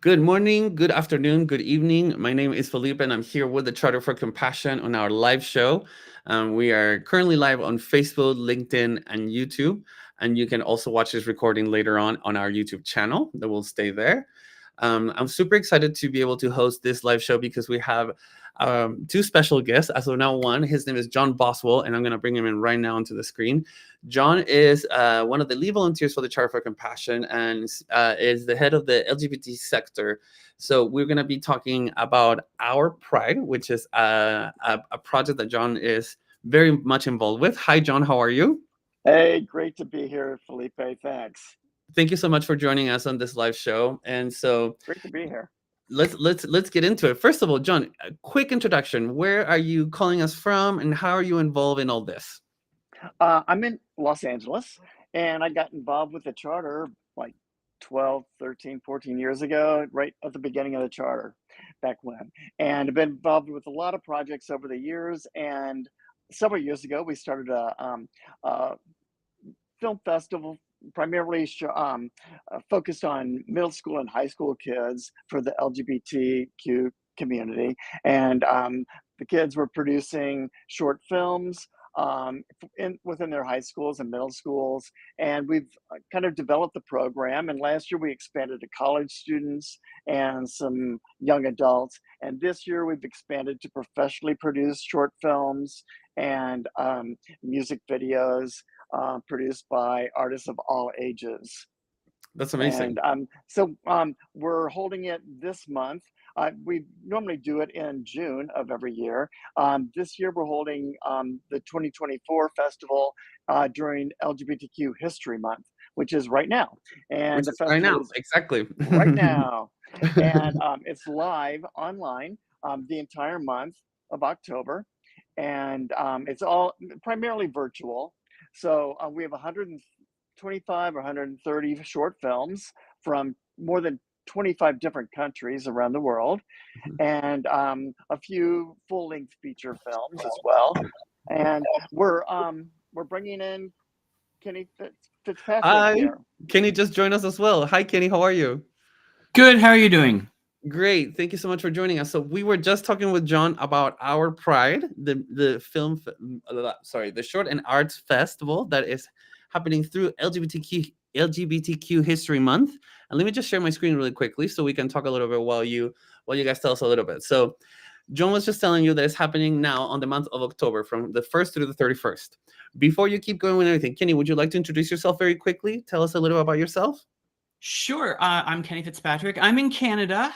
Good morning, good afternoon, good evening. My name is Felipe, and I'm here with the Charter for Compassion on our live show. We are currently live on Facebook, LinkedIn, and YouTube. And you can also watch this recording later on our YouTube channel that will stay there. I'm super excited to be able to host this live show because we have two special guests. As of now, one, his name is John Boswell, and I'm going to bring him in right now onto the screen. John is one of the lead volunteers for the Charter for Compassion and is the head of the LGBT sector. So we're going to be talking about Our Pride, which is a project that John is very much involved with. Hi, John. How are you? Hey, great to be here, Felipe. Thanks. Thank you so much for joining us on this live show. And so Great to be here. let's get into it. First of all, John, a quick introduction. Where are you calling us from, and how are you involved in all this? I'm in Los Angeles, and I got involved with the charter like 12, 13, 14 years ago, right at the beginning of the charter, back when. And I've been involved with a lot of projects over the years. And several years ago, we started a film festival primarily focused on middle school and high school kids for the LGBTQ community. And the kids were producing short films within their high schools and middle schools. And we've kind of developed the program. And last year we expanded to college students and some young adults. And this year we've expanded to professionally produced short films and music videos produced by artists of all ages. That's amazing. And we're holding it this month. We normally do it in June of every year. This year we're holding the 2024 festival during LGBTQ History Month, which is right now. Which And the is right festival now, is exactly. right now. And it's live online the entire month of October. And it's all primarily virtual. So we have 125 or 130 short films from more than 25 different countries around the world, and a few full-length feature films as well. And we're bringing in Kenny Fitzpatrick Hi, here. Kenny just joined us as well. Hi, Kenny. How are you? Good. How are you doing? Great. Thank you so much for joining us. So we were just talking with John about Our Pride, the the Short and Arts Festival that is happening through LGBTQ History Month. And let me just share my screen really quickly so we can talk a little bit while you guys tell us a little bit. So John was just telling you that it's happening now on the month of October from the 1st through the 31st. Before you keep going with anything, Kenny, would you like to introduce yourself very quickly? Tell us a little about yourself. Sure. I'm Kenny Fitzpatrick. I'm in Canada.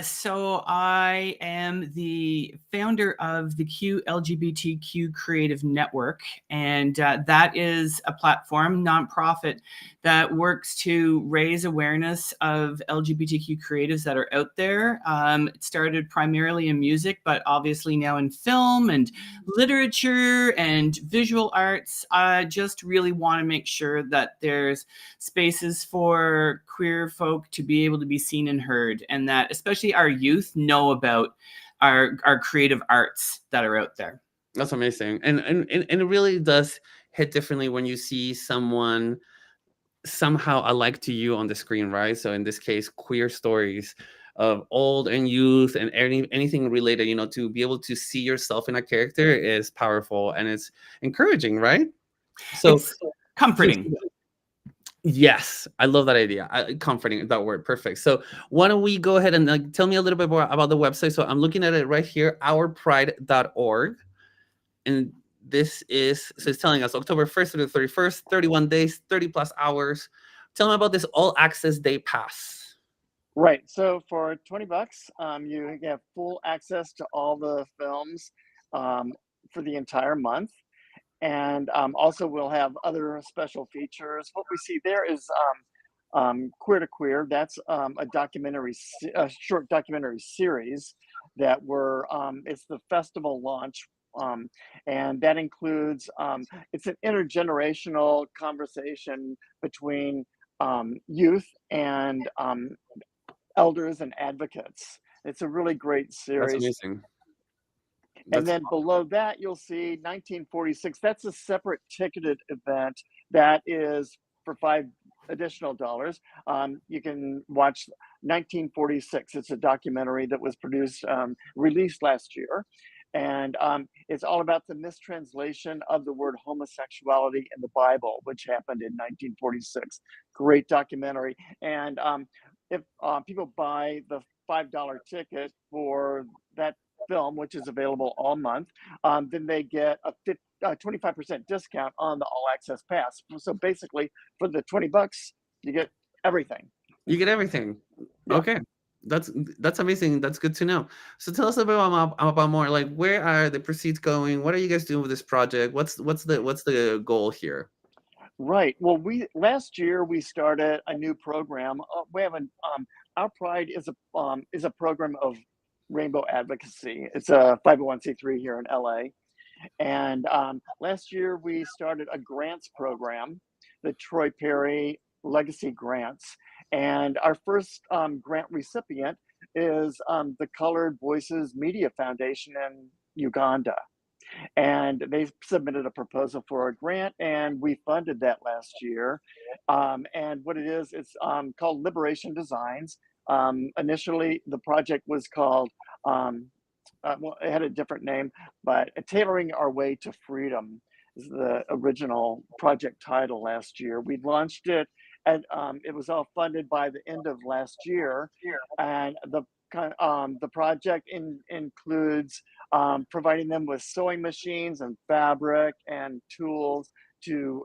So I am the founder of the Q LGBTQ Creative Network. And that is a platform, nonprofit, that works to raise awareness of LGBTQ creatives that are out there. It started primarily in music, but obviously now in film and literature and visual arts. I just really want to make sure that there's spaces for queer folk to be able to be seen and heard, and that especially our youth know about our creative arts that are out there. That's amazing. And it really does hit differently when you see someone somehow alike to you on the screen, right? So in this case, queer stories of old and youth and anything related, to be able to see yourself in a character is powerful and it's encouraging, right? So It's comforting. yes, I love that idea. Comforting, that word, perfect. So why don't we go ahead and tell me a little bit more about the website? So I'm looking at it right here, ourpride.org. And it's telling us October 1st through the 31st, 31 days, 30 plus hours. Tell me about this all access day pass. Right. So for $20, you have full access to all the films for the entire month. And also we'll have other special features. What we see there is Queer to Queer. That's a short documentary series that it's the festival launch. And that includes, it's an intergenerational conversation between youth and elders and advocates. It's a really great That's series. amazing. And then below that, you'll see 1946. That's a separate ticketed event that is for $5 additional dollars, you can watch 1946. It's a documentary that was produced, released last year. And it's all about the mistranslation of the word homosexuality in the Bible, which happened in 1946. Great documentary. And if people buy the $5 ticket for that film, which is available all month, then they get a 25% discount on the all access pass. So basically, for the $20, you get everything. You get everything. Yeah. Okay. That's amazing. That's good to know. So tell us a bit about more, like, where are the proceeds going? What are you guys doing with this project? What's the goal here? Right. Well, last year we started a new program. We have Our Pride is a program of rainbow advocacy. It's a 501c3 here in LA. And last year we started a grants program, the Troy Perry Legacy Grants. And our first grant recipient is the Colored Voices Media Foundation in Uganda. And they submitted a proposal for a grant, and we funded that last year. And what it is, it's called Liberation Designs. Initially, the project was called, well, it had a different name, but Tailoring Our Way to Freedom is the original project title last year. We launched it, and it was all funded by the end of last year. And the project includes providing them with sewing machines and fabric and tools to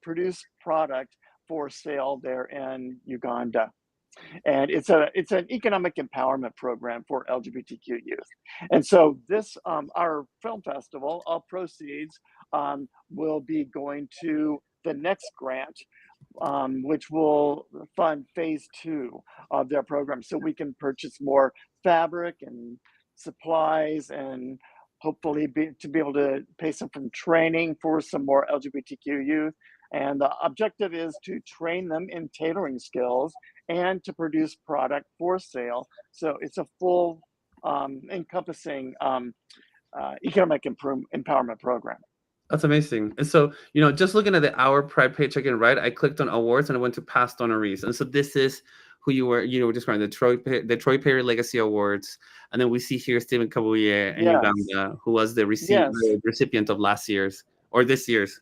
produce product for sale there in Uganda. And it's an economic empowerment program for LGBTQ youth. And so this our film festival, all proceeds will be going to the next grant, which will fund phase 2 of their program, so we can purchase more fabric and supplies, and hopefully be able to pay some from training for some more LGBTQ youth. And the objective is to train them in tailoring skills and to produce product for sale. So it's a full encompassing economic empowerment program. That's amazing. And so, just looking at the Our Pride page again, right? I clicked on awards and I went to past honorees. And so this is who you were describing, the Troy Perry Legacy Awards. And then we see here Stephen Kabuye in Yes. Uganda, who was the Yes. recipient of last year's or this year's.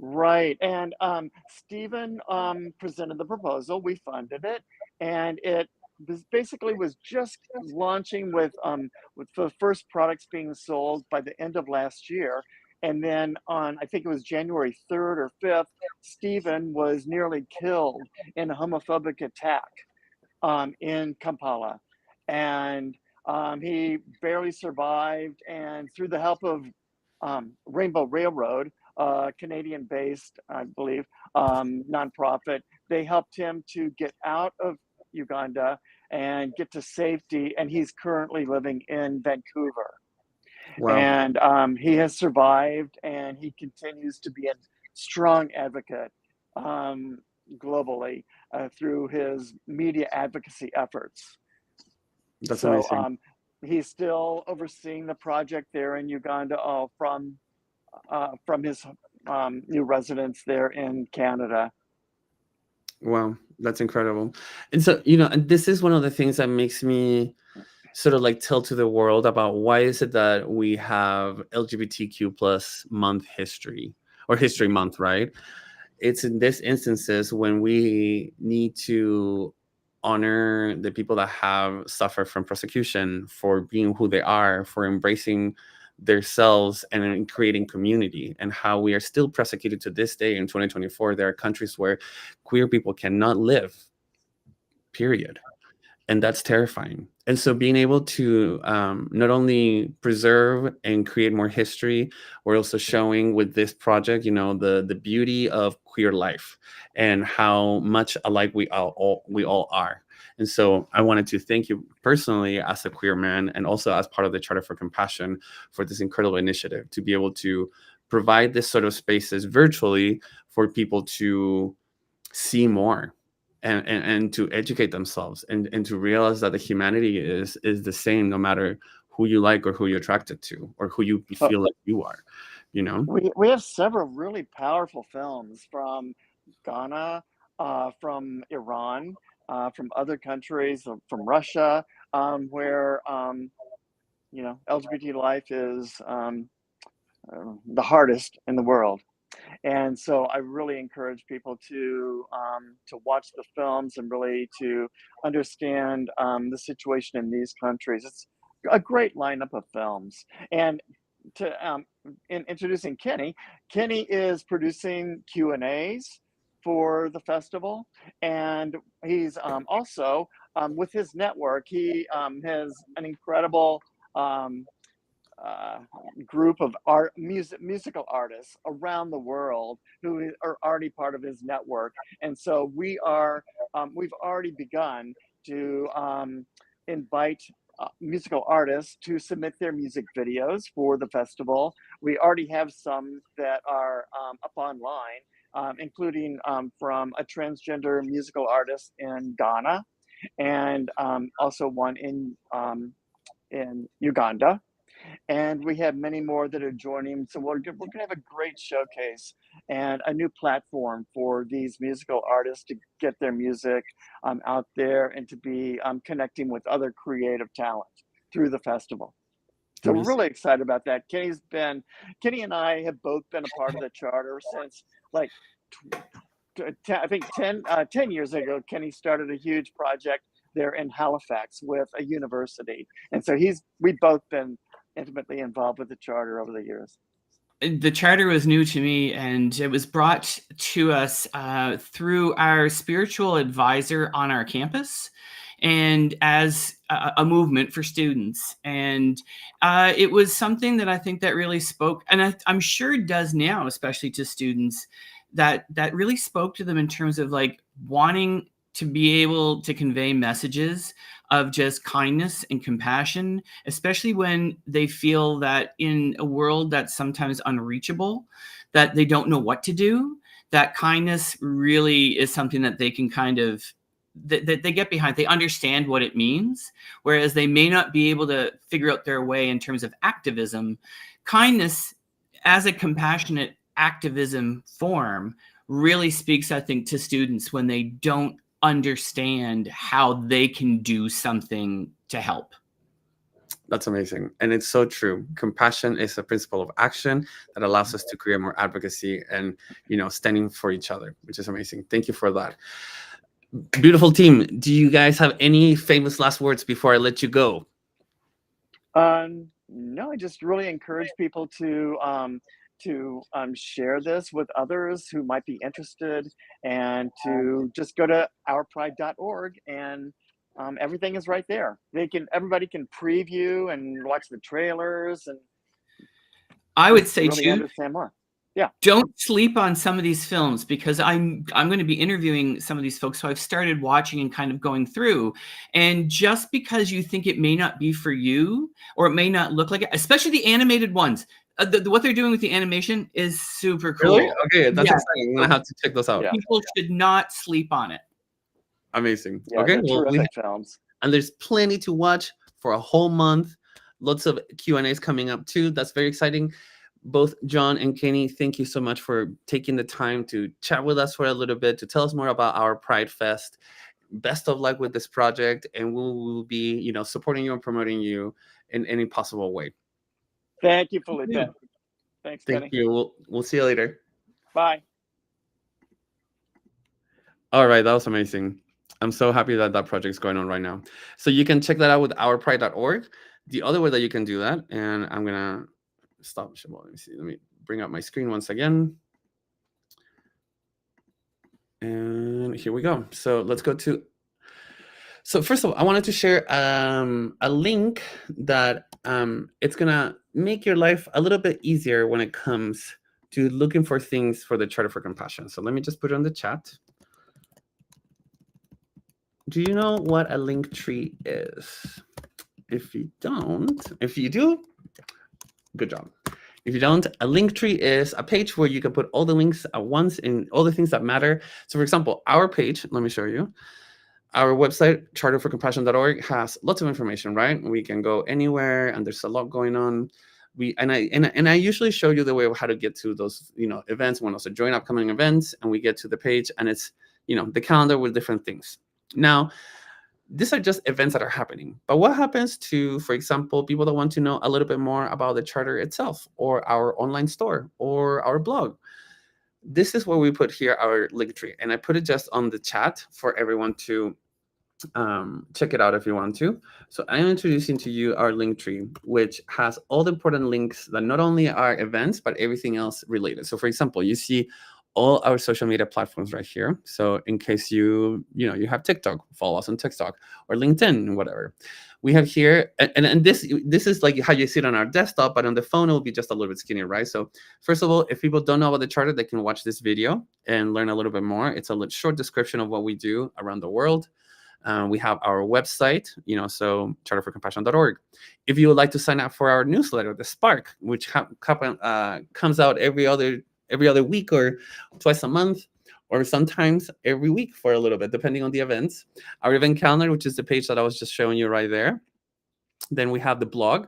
Right. And Stephen presented the proposal. We funded it, and it was just launching with the first products being sold by the end of last year. And then on, I think it was January 3rd or 5th, Stephen was nearly killed in a homophobic attack in Kampala. And he barely survived. And through the help of Rainbow Railroad, Canadian-based, I believe, nonprofit, they helped him to get out of Uganda and get to safety. And he's currently living in Vancouver. Wow. And he has survived, and he continues to be a strong advocate globally through his media advocacy efforts. That's so amazing. He's still overseeing the project there in Uganda from his new residence there in Canada. Wow, that's incredible. And so, and this is one of the things that makes me sort of like tell to the world about why is it that we have LGBTQ plus month history, or history month, right? It's in these instances when we need to honor the people that have suffered from persecution for being who they are, for embracing themselves and in creating community, and how we are still persecuted to this day in 2024. There are countries where queer people cannot live, period. And that's terrifying. And so being able to not only preserve and create more history, we're also showing with this project, the beauty of queer life and how much alike we all are. And so I wanted to thank you personally as a queer man, and also as part of the Charter for Compassion, for this incredible initiative to be able to provide this sort of spaces virtually for people to see more. And to educate themselves and to realize that the humanity is the same, no matter who you like or who you're attracted to or who you feel like you are, We have several really powerful films from Ghana, from Iran, from other countries, from Russia, where LGBT life is the hardest in the world. And so I really encourage people to watch the films and really to understand the situation in these countries. It's a great lineup of films. And in introducing Kenny, Kenny is producing Q&As for the festival, and he's also with his network. He has an incredible group of musical artists around the world who are already part of his network, and so we've already begun to invite musical artists to submit their music videos for the festival. We already have some that are up online, including from a transgender musical artist in Ghana, and also one in Uganda. And we have many more that are joining. So we're going to have a great showcase and a new platform for these musical artists to get their music out there and to be connecting with other creative talent through the festival. So we're really excited about that. Kenny and I have both been a part of the charter since like, I think 10 years ago. Kenny started a huge project there in Halifax with a university. And so we've both been intimately involved with the charter over the years. The charter was new to me, and it was brought to us through our spiritual advisor on our campus, and as a movement for students. And it was something that I think that really spoke, and I'm sure it does now, especially to students, that really spoke to them in terms of like wanting to be able to convey messages of just kindness and compassion, especially when they feel that in a world that's sometimes unreachable, that they don't know what to do, that kindness really is something that they can kind of, that they get behind. They understand what it means, whereas they may not be able to figure out their way in terms of activism. Kindness as a compassionate activism form really speaks, I think, to students when they don't understand how they can do something to help. That's amazing. And it's so true. Compassion is a principle of action that allows us to create more advocacy and, standing for each other, which is amazing. Thank you for that. Beautiful team. Do you guys have any famous last words before I let you go? No, I just really encourage people to share this with others who might be interested, and to just go to ourpride.org, and everything is right there. Everybody can preview and watch the trailers, and I would say really understand more. Yeah. Don't sleep on some of these films, because I'm going to be interviewing some of these folks. So I've started watching and kind of going through, and just because you think it may not be for you, or it may not look like it, especially the animated ones, what they're doing with the animation is super cool. Really? Okay, that's exciting. I'm gonna have to check those out. Yeah. People should not sleep on it. Amazing. Yeah, okay, well, terrific films. And there's plenty to watch for a whole month. Lots of Q&As coming up too. That's very exciting. Both John and Kenny, thank you so much for taking the time to chat with us for a little bit, to tell us more about our Pride Fest. Best of luck with this project, and we will be, supporting you and promoting you in any possible way. Thank you, Felipe. Thanks, Kenny. Thank you. We'll see you later. Bye. All right, that was amazing. I'm so happy that project is going on right now. So you can check that out with ourpride.org. The other way that you can do that, and I'm gonna stop. Well, let me see. Let me bring up my screen once again. And here we go. So let's go to. So first of all, I wanted to share a link that it's gonna make your life a little bit easier when it comes to looking for things for the Charter for Compassion. So let me just put it on the chat. Do you know what a link tree is? If you do, good job. If you don't, a link tree is a page where you can put all the links at once in all the things that matter. So for example, our page, let me show you. Our website, charterforcompassion.org, has lots of information, right? We can go anywhere, and there's a lot going on. I usually show you the way of how to get to those, events, when also join upcoming events, and we get to the page, and it's, the calendar with different things. Now, these are just events that are happening. But what happens to, for example, people that want to know a little bit more about the charter itself, or our online store, or our blog? This is where we put here our link tree. And I put it just on the chat for everyone to check it out if you want to. So I'm introducing to you our link tree, which has all the important links that not only are events, but everything else related. So for example, you see all our social media platforms right here. So in case you have TikTok, follow us on TikTok, or LinkedIn, whatever. We have here, and this is like how you see it on our desktop, but on the phone, it will be just a little bit skinnier, right? So first of all, if people don't know about the charter, they can watch this video and learn a little bit more. It's a short description of what we do around the world. We have our website, so charterforcompassion.org. If you would like to sign up for our newsletter, The Spark, which comes out every other week or twice a month, or sometimes every week for a little bit, depending on the events. Our event calendar, which is the page that I was just showing you right there. Then we have the blog.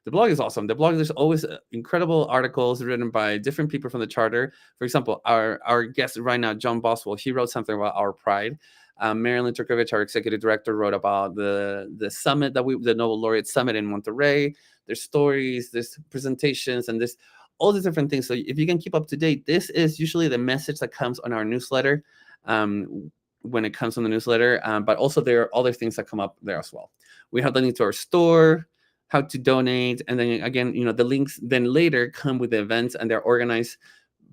The blog is awesome. The blog, there's always incredible articles written by different people from the charter. For example, our guest right now, John Boswell, he wrote something about our pride. Marilyn Turkovich, our executive director, wrote about the summit the Nobel Laureate Summit in Monterrey. There's stories, there's presentations, and there's all these different things. So if you can keep up to date, this is usually the message that comes on our newsletter when it comes on the newsletter. But also there are other things that come up there as well. We have the link to our store, how to donate, and then again, the links then later come with the events, and they're organized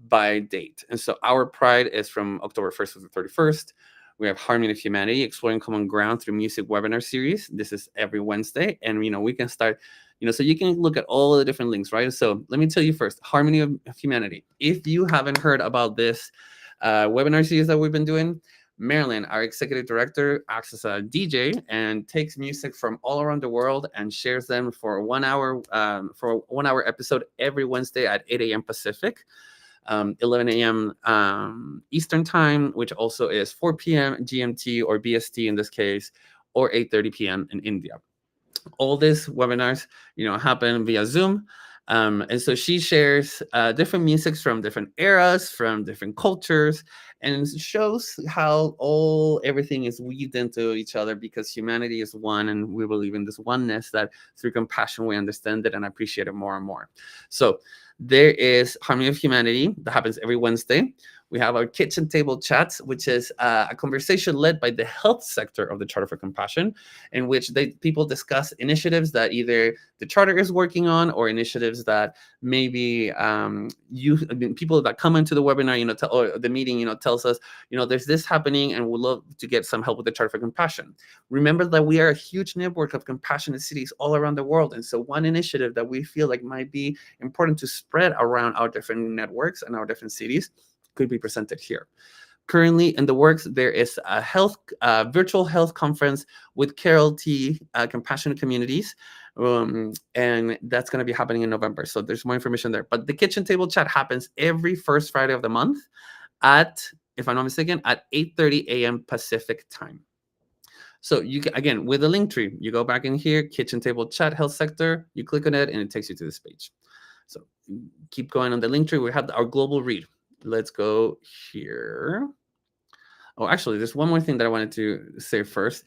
by date. And so our Pride is from October 1st to the 31st. We have Harmony of Humanity, Exploring Common Ground through Music webinar series. This is every Wednesday. And, we can start, so you can look at all the different links, right? So let me tell you first, Harmony of Humanity. If you haven't heard about this webinar series that we've been doing, Marilyn, our executive director, acts as a DJ and takes music from all around the world and shares them for 1 hour, episode every Wednesday at 8 a.m. Pacific. 11 a.m. Eastern time, which also is 4 p.m. GMT or BST in this case, or 8:30 p.m. in India. All these webinars, happen via Zoom. And so she shares different musics from different eras, from different cultures, and shows how everything is weaved into each other, because humanity is one, and we believe in this oneness that through compassion we understand it and appreciate it more and more. So there is Harmony of Humanity that happens every Wednesday. We have our kitchen table chats, which is a conversation led by the health sector of the Charter for Compassion, in which people discuss initiatives that either the Charter is working on, or initiatives that maybe people that come into the webinar, or the meeting, tells us, there's this happening and we'd love to get some help with the Charter for Compassion. Remember that we are a huge network of compassionate cities all around the world. And so one initiative that we feel like might be important to spread around our different networks and our different cities could be presented here. Currently in the works, there is a virtual health conference with Carol T. Compassionate Communities, and that's going to be happening in November. So there's more information there. But the kitchen table chat happens every first Friday of the month at, if I'm not mistaken, at 8:30 a.m. Pacific time. So you can, again, with the link tree, you go back in here, kitchen table chat, health sector, you click on it, and it takes you to this page. So keep going on the link tree. We have our global read. Let's go here. Oh, actually, there's one more thing that I wanted to say first.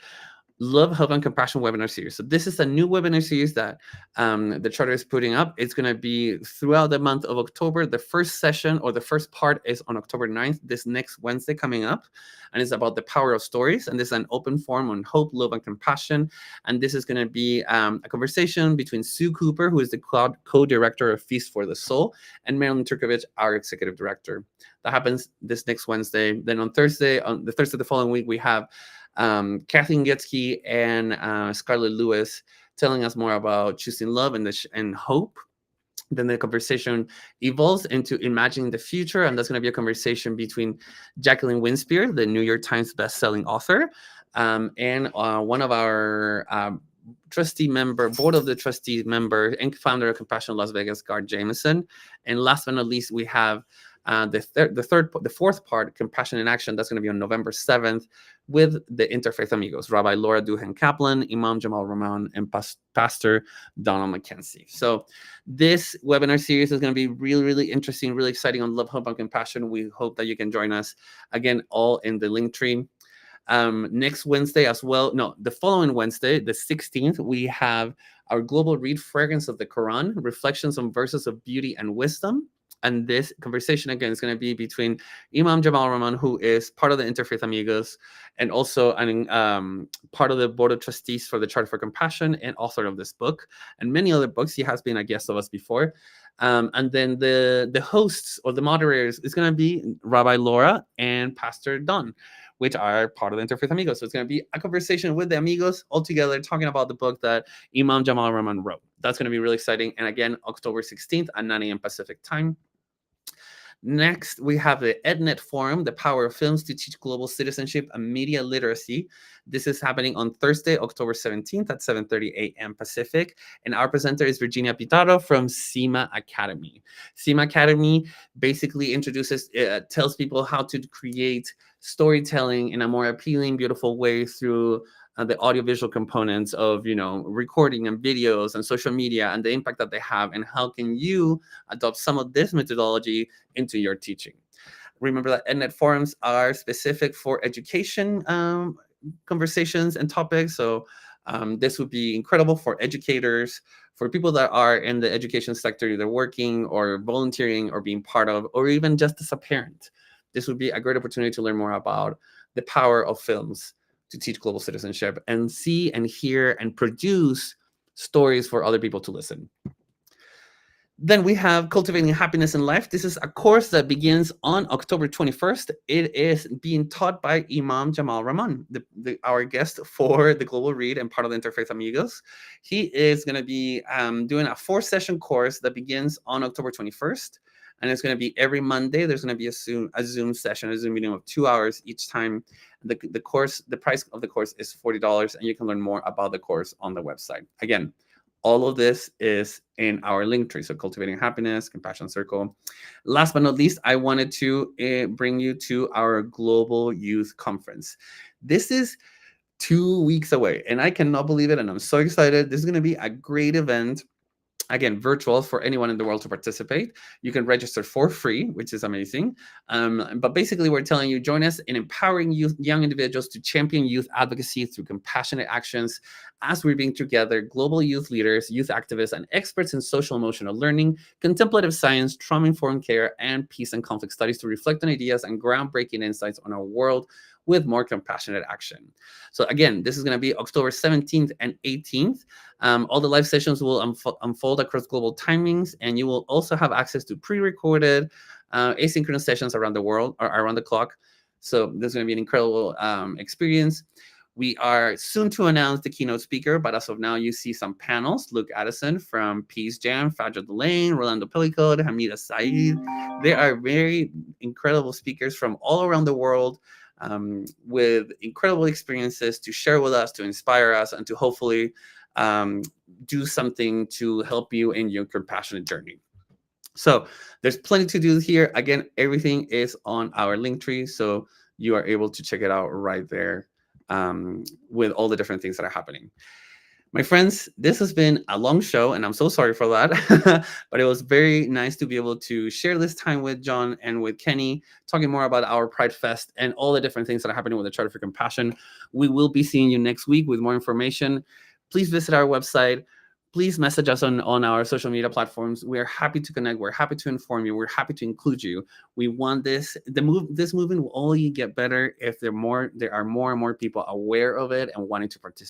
Love, Hope, and Compassion webinar series. So this is a new webinar series that the Charter is putting up. It's going to be throughout the month of October. The first session, or the first part, is on October 9th, this next Wednesday coming up. And it's about the power of stories. And this is an open forum on hope, love, and compassion. And this is going to be a conversation between Sue Cooper, who is the co-director of Feast for the Soul, and Marilyn Turkovich, our executive director. That happens this next Wednesday. Then on the Thursday the following week, we have Kathleen Getsky and Scarlett Lewis telling us more about choosing love and hope. Then the conversation evolves into imagining the future, and that's going to be a conversation between Jacqueline Winspear, the New York Times bestselling author, and one of our board of the trustee member and founder of Compassion Las Vegas, Garth Jameson. And last but not least, we have The fourth part, Compassion in Action, that's going to be on November 7th with the Interfaith Amigos, Rabbi Laura Duhan Kaplan, Imam Jamal Rahman, and Pastor Donald McKenzie. So this webinar series is going to be really, really interesting, really exciting on Love, Hope, and Compassion. We hope that you can join us. Again, all in the link tree. Next Wednesday as well, no, the following Wednesday, the 16th, we have our global read, Fragrance of the Quran, Reflections on Verses of Beauty and Wisdom. And this conversation, again, is going to be between Imam Jamal Rahman, who is part of the Interfaith Amigos, and also part of the Board of Trustees for the Charter for Compassion and author of this book and many other books. He has been a guest of us before. And then the hosts or the moderators is going to be Rabbi Laura and Pastor Don, which are part of the Interfaith Amigos. So it's going to be a conversation with the Amigos all together, talking about the book that Imam Jamal Rahman wrote. That's going to be really exciting. And again, October 16th at 9 a.m. Pacific time. Next, we have the EdNet Forum, The Power of Films to Teach Global Citizenship and Media Literacy. This is happening on Thursday, October 17th at 7:30 a.m. Pacific. And our presenter is Virginia Pitaro from SEMA Academy. SEMA Academy basically tells people how to create storytelling in a more appealing, beautiful way through the audiovisual components of, recording and videos and social media and the impact that they have, and how can you adopt some of this methodology into your teaching. Remember that EdNet forums are specific for education conversations and topics. So this would be incredible for educators, for people that are in the education sector, either working or volunteering or being part of, or even just as a parent. This would be a great opportunity to learn more about the power of films to teach global citizenship and see and hear and produce stories for other people to listen. Then we have Cultivating Happiness in Life. This is a course that begins on October 21st. It is being taught by Imam Jamal Rahman, our guest for the Global Read and part of the Interfaith Amigos. He is going to be doing a 4-session course that begins on October 21st. And it's going to be every Monday. There's going to be a Zoom session, a Zoom meeting of 2 hours each time. The price of the course is $40, and you can learn more about the course on the website. Again, all of this is in our link tree. So Cultivating Happiness, Compassion Circle. Last but not least, I wanted to bring you to our Global Youth Conference. This is 2 weeks away, and I cannot believe it, and I'm so excited. This is going to be a great event. Again, virtual for anyone in the world to participate. You can register for free, which is amazing. But basically, we're telling you, join us in empowering young individuals to champion youth advocacy through compassionate actions as we bring together global youth leaders, youth activists, and experts in social emotional learning, contemplative science, trauma-informed care, and peace and conflict studies to reflect on ideas and groundbreaking insights on our world with more compassionate action. So again, this is going to be October 17th and 18th. All the live sessions will unfold across global timings, and you will also have access to pre-recorded asynchronous sessions around the world or around the clock. So this is going to be an incredible experience. We are soon to announce the keynote speaker, but as of now, you see some panels. Luke Addison from Peace Jam, Fajr Delane, Rolando Pellicot, Hamida Saeed. They are very incredible speakers from all around the world, with incredible experiences to share with us, to inspire us, and to hopefully do something to help you in your compassionate journey. So there's plenty to do here. Again, everything is on our link tree, so you are able to check it out right there with all the different things that are happening. My friends, this has been a long show, and I'm so sorry for that, but it was very nice to be able to share this time with John and with Kenny, talking more about our Pride Fest and all the different things that are happening with the Charter for Compassion. We will be seeing you next week with more information. Please visit our website. Please message us on our social media platforms. We are happy to connect. We're happy to inform you. We're happy to include you. We want this movement will only get better if there are more and more people aware of it and wanting to participate.